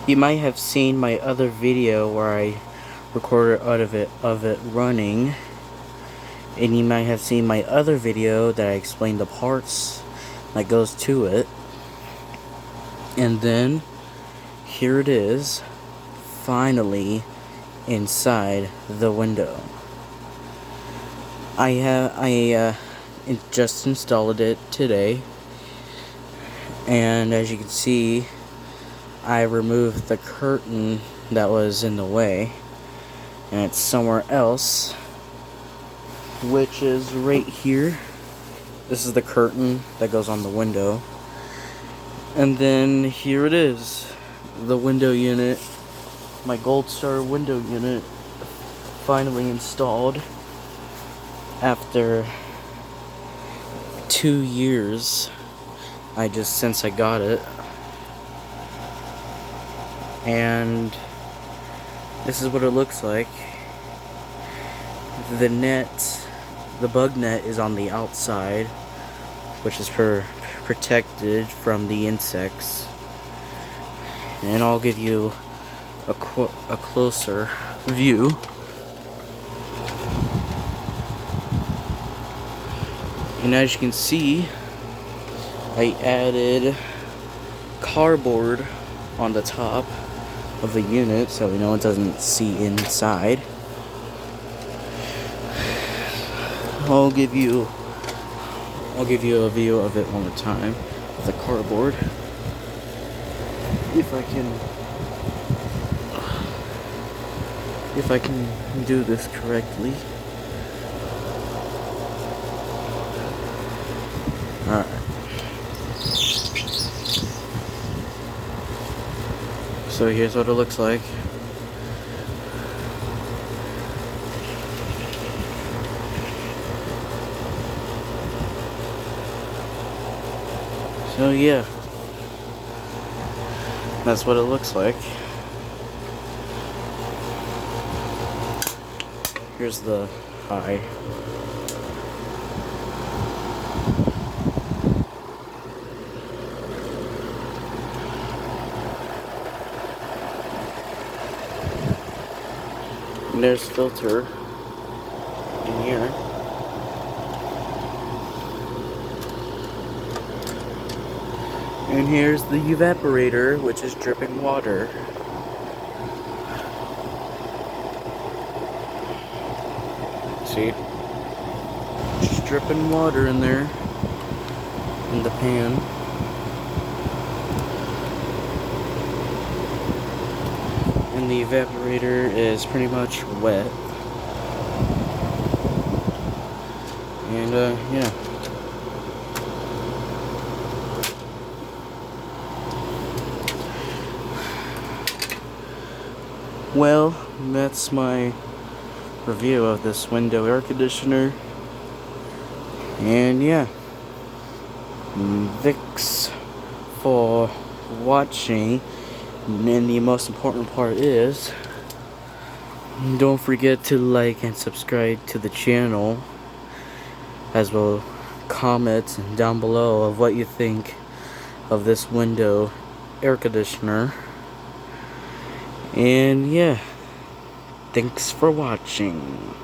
You might have seen my other video where I recorded out of it running, and you might have seen my other video that I explained the parts that goes to it. And then here it is, finally inside the window. I just installed it today, and as you can see, I removed the curtain that was in the way, and it's somewhere else, which is right here. This is the curtain that goes on the window, and then here it is, the window unit, my Gold Star window unit, finally installed after 2 years since I got it. And this is what it looks like. The bug net is on the outside, which is protected from the insects. And I'll give you a closer view. And as you can see, I added cardboard on the top of the unit so no one doesn't see inside. I'll give you a view of it one more time. The cardboard, if I can do this correctly. Alright. So here's what it looks like. So yeah, that's what it looks like. Here's the eye. And there's filter in here. And here's the evaporator, which is dripping water. See? Just dripping water in there, in the pan. And the evaporator is pretty much wet. And yeah. Well, that's my review of this window air conditioner. And yeah, thanks for watching. And the most important part is, don't forget to like and subscribe to the channel, as well comment down below of what you think of this window air conditioner. And yeah, thanks for watching.